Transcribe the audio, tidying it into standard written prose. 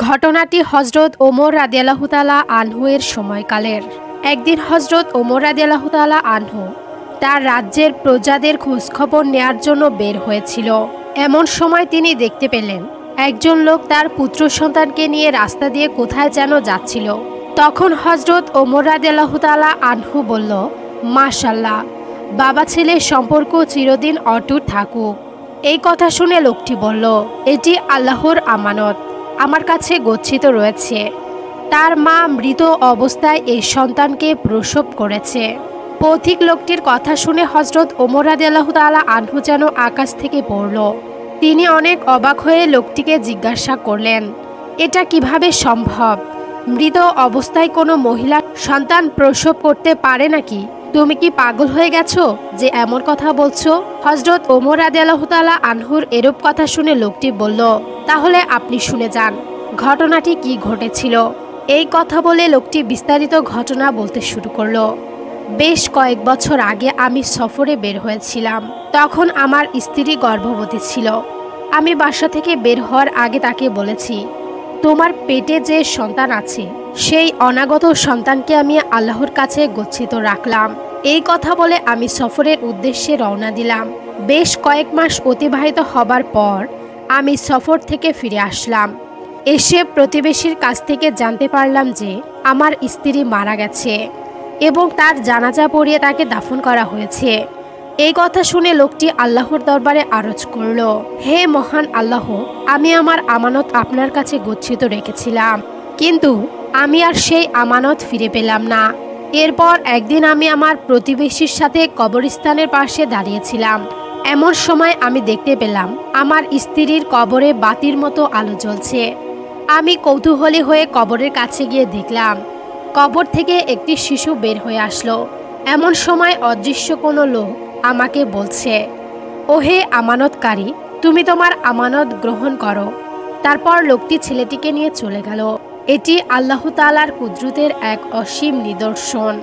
ঘটনাটি হজরত ওমর রাদিয়াল্লাহু তাআলা আনহু এর সময়কালের। একদিন হজরত ওমর রাদিয়াল্লাহু তাআলা আনহু তার রাজ্যের প্রজাদের খোঁজখবর নেয়ার জন্য বের হয়েছিল। এমন সময় তিনি দেখতে পেলেন একজন লোক তার পুত্র সন্তানকে নিয়ে রাস্তা দিয়ে কোথায় যেন যাচ্ছিল। তখন হজরত ওমর রাদিয়াল্লাহু তাআলা আনহু বলল, মাশাআল্লাহ, বাবা ছেলের সম্পর্ক চিরদিন অটুট থাকুক। এই কথা শুনে লোকটি বলল, এটি আল্লাহর আমানত, আমার কাছে গচ্ছিত রয়েছে। তার মা মৃত অবস্থায় এই সন্তানকে প্রসব করেছে। পথিক লোকটির কথা শুনে হজরত ওমর রাদিয়াল্লাহু তাআলা আনহু যেন আকাশ থেকে পড়ল। তিনি অনেক অবাক হয়ে লোকটিকে জিজ্ঞাসা করলেন, এটা কিভাবে সম্ভব? মৃত অবস্থায় কোনো মহিলা সন্তান প্রসব করতে পারে নাকি? তুমি কি পাগল হয়ে গেছো যে এমন কথা বলছো? হজরত ওমর রাদিয়াল্লাহু তাআলা আনহুর এরূপ কথা শুনে লোকটি বলল, তাহলে আপনি শুনে যান ঘটনাটি কি ঘটেছিল। এই কথা বলে লোকটি বিস্তারিত ঘটনা বলতে শুরু করলো। বেশ কয়েক বছর আগে আমি সফরে বের হয়েছিলাম। তখন আমার স্ত্রী গর্ভবতী ছিল। আমি বাসা থেকে বের হওয়ার আগে তাকে বলেছি, তোমার পেটে যে সন্তান আছে সেই অনাগত সন্তানকে আমি আল্লাহর কাছে গচ্ছিত রাখলাম। এই কথা বলে আমি সফরের উদ্দেশ্যে রওনা দিলাম। বেশ কয়েক মাস অতিবাহিত হবার পর আমি সফর থেকে ফিরে আসলাম। এসে প্রতিবেশীর কাছ থেকে জানতে পারলাম যে আমার স্ত্রী মারা গেছে এবং তার জানাজা পড়িয়ে তাকে দাফন করা হয়েছে। এই কথা শুনে লোকটি আল্লাহর দরবারে আরজ করল, হে মহান আল্লাহ, আমি আমার আমানত আপনার কাছে গচ্ছিত রেখেছিলাম, কিন্তু আমি আর সেই আমানত ফিরে পেলাম না। এরপর একদিন আমি আমার প্রতিবেশীর সাথে কবরস্থানের পাশে দাঁড়িয়েছিলাম। এমন সময় আমি দেখতে পেলাম আমার স্ত্রীর কবরে বাতির মতো আলো জ্বলছে। আমি কৌতূহলী হয়ে কবরের কাছে গিয়ে দেখলাম কবর থেকে একটি শিশু বের হয়ে আসলো। এমন সময় অদৃশ্য কোনো লোক আমাকে বলছে, ওহে আমানতকারী, তুমি তোমার আমানত গ্রহণ করো। তারপর লোকটি ছেলেটিকে নিয়ে চলে গেল। এটি আল্লাহ তাআলার কুদরতের এক অসীম নিদর্শন।